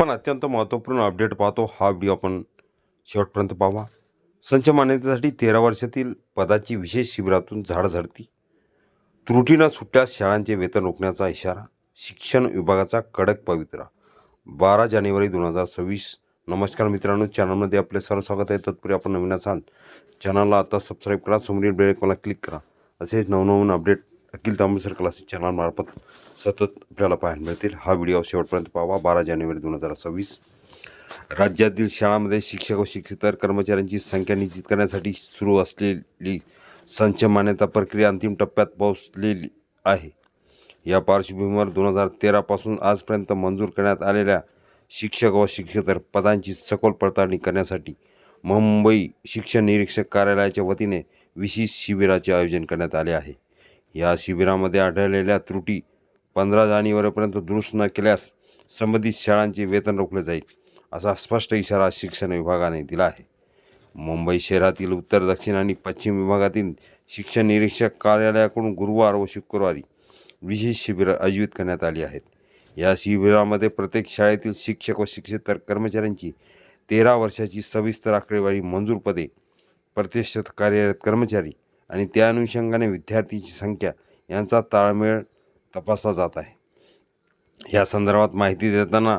पण अत्यंत महत्त्वपूर्ण अपडेट पाहतो. हा व्हिडिओ आपण शेवटपर्यंत पाहा. संच मान्यतेसाठी 13 वर्षातील पदाची विशेष शिबिरातून झाडझडती. त्रुटीनं सुट्ट्यास शाळांचे वेतन रोखण्याचा इशारा. शिक्षण विभागाचा कडक पवित्रा. 12 जानेवारी 2026. नमस्कार मित्रांनो, चॅनलमध्ये आपले सर्व स्वागत आहे. तत्पूर्वी आपण नवीन असाल चॅनलला आता सबस्क्राईब करा, समोरील बेल आयकॉनला क्लिक करा. असेच नवनवीन अपडेट अखिल तांबेसर क्लासेस चॅनलमार्फत सतत आपल्याला पाहायला मिळतील. हा व्हिडिओ शेवटपर्यंत पाहा. 12 जानेवारी 2026. राज्यातील शाळांमध्ये शिक्षक व शिक्षकेतर कर्मचाऱ्यांची संख्या निश्चित करण्यासाठी सुरू असलेली संच मान्यता प्रक्रिया अंतिम टप्प्यात पोहोचलेली आहे. या पार्श्वभूमीवर 2013 पासून आजपर्यंत मंजूर करण्यात आलेल्या शिक्षक व शिक्षकेतर पदांची सखोल पडताळणी करण्यासाठी मुंबई शिक्षण निरीक्षक कार्यालयाच्या वतीने विशेष शिबिराचे आयोजन करण्यात आले आहे. या शिबिरामध्ये आढळलेल्या त्रुटी 15 जानेवारीपर्यंत दुरुस्त न केल्यास संबंधित शाळांचे वेतन रोखले जाईल, असा स्पष्ट इशारा शिक्षण विभागाने दिला आहे. मुंबई शहरातील उत्तर, दक्षिण आणि पश्चिम विभागातील शिक्षण निरीक्षक कार्यालयाकडून गुरुवार व शुक्रवारी विशेष शिबिरं आयोजित करण्यात आली आहेत. या शिबिरामध्ये प्रत्येक शाळेतील शिक्षक व शिक्षकेतर कर्मचाऱ्यांची 13 वर्षाची सविस्तर आकडेवारी, मंजूर पदे, प्रत्यक्षात कार्यरत कर्मचारी आणि त्या अनुषंगाने विद्यार्थ्यांची संख्या यांचा ताळमेळ तपासला जात आहे. या संदर्भात माहिती देताना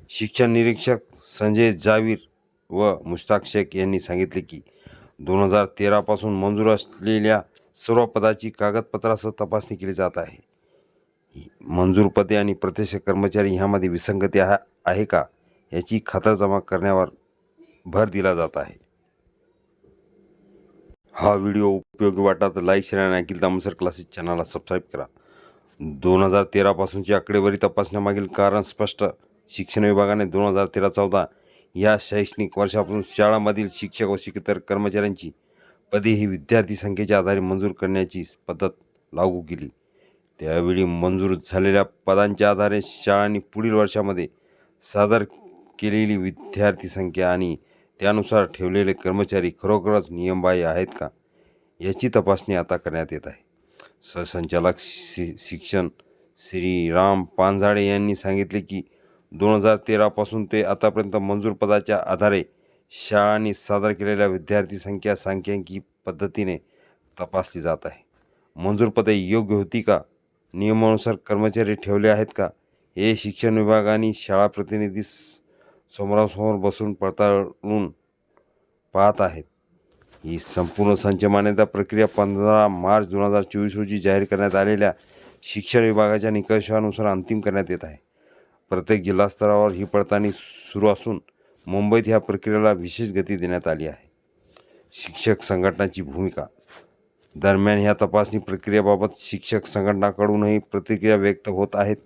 शिक्षण निरीक्षक संजय जावीर व मुश्ताक शेख यांनी सांगितले की 2013 पासून मंजूर असलेल्या सर्व पदाची कागदपत्रासह तपासणी केली जात आहे. मंजूर पदे आणि प्रत्यक्ष कर्मचारी ह्यामध्ये विसंगती आहे का याची खातरजमा करण्यावर भर दिला जात आहे. हा व्हिडिओ उपयोगी वाटला तर लाईक, शेअर आणि अखिल तांबेसर क्लासेस चॅनलला सबस्क्राईब करा. 2013 पासूनची आकडेवारी तपासण्यामागील कारण स्पष्ट. शिक्षण विभागाने 2013-14 या शैक्षणिक वर्षापासून शाळांमधील शिक्षक व शिक्षकेतर कर्मचाऱ्यांची पदे ही विद्यार्थी संख्येच्या आधारे मंजूर करण्याची पद्धत लागू केली. त्यावेळी मंजूर झालेल्या पदांच्या आधारे शाळांनी पुढील वर्षामध्ये सादर केलेली विद्यार्थी संख्या आणि त्यानुसार ठेवलेले कर्मचारी खरोखरच नियमबाह्य आहेत का याची तपासणी आता करण्यात येत आहे. सहसंचालक शिक्षण श्रीराम पांजाळे यांनी सांगितले की 2013 पासून ते आतापर्यंत मंजूर पदाच्या आधारे शाळांनी सादर केलेल्या विद्यार्थी संख्या सांख्यिकी पद्धतीने तपासली जात आहे. मंजूर पदे योग्य होती का, नियमानुसार कर्मचारी ठेवले आहेत का, हे शिक्षण विभाग आणि शाळा प्रतिनिधी समोरासमोर बसून पडताळून पाहत आहेत. ही संपूर्ण संच मान्यता प्रक्रिया 15 मार्च 2024 रोजी जाहीर करण्यात आलेल्या शिक्षण विभागाच्या निकषानुसार अंतिम करण्यात येत आहे. प्रत्येक जिल्हा स्तरावर ही पडताळणी सुरू असून मुंबईत ह्या प्रक्रियेला विशेष गती देण्यात आली आहे. शिक्षक संघटनांची भूमिका. दरम्यान ह्या तपासणी प्रक्रियेबाबत शिक्षक संघटनांकडूनही प्रतिक्रिया व्यक्त होत आहेत.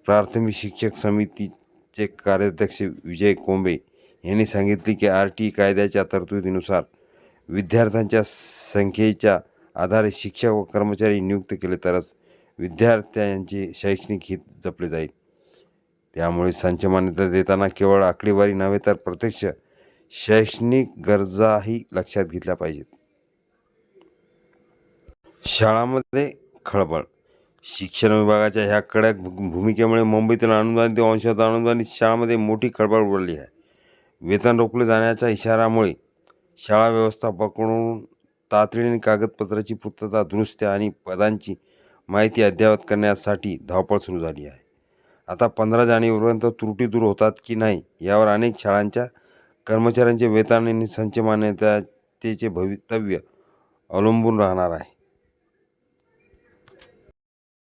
प्राथमिक शिक्षक समितीचे कार्याध्यक्ष विजय कोंबे यांनी सांगितले की RTI कायद्याच्या तरतुदीनुसार विद्यार्थ्यांच्या संख्येच्या आधारे शिक्षक व कर्मचारी नियुक्त केले तरच विद्यार्थ्यांचे शैक्षणिक हित जपले जाईल. त्यामुळे संच मान्यता देताना केवळ आकडेवारी नव्हे तर प्रत्यक्ष शैक्षणिक गरजाही लक्षात घेतल्या पाहिजेत. शाळांमध्ये खळबळ. शिक्षण विभागाच्या ह्या कडक भूमिकेमुळे मुंबईतील अनुदानित व अंशतः अनुदानित शाळांमध्ये मोठी खळबळ उडली आहे. वेतन रोखले जाण्याच्या इशाऱ्यामुळे शाळा व्यवस्थापकांकडून तातडीने कागदपत्राची पूर्तता, दुरुस्त्या आणि पदांची माहिती अद्ययावत करण्यासाठी धावपळ सुरू झाली आहे. आता 15 जानेवारीपर्यंत त्रुटी दूर होतात की नाही यावर अनेक शाळांच्या कर्मचाऱ्यांचे वेतन आणि संच मान्यतेचे भवितव्य अवलंबून राहणार आहे.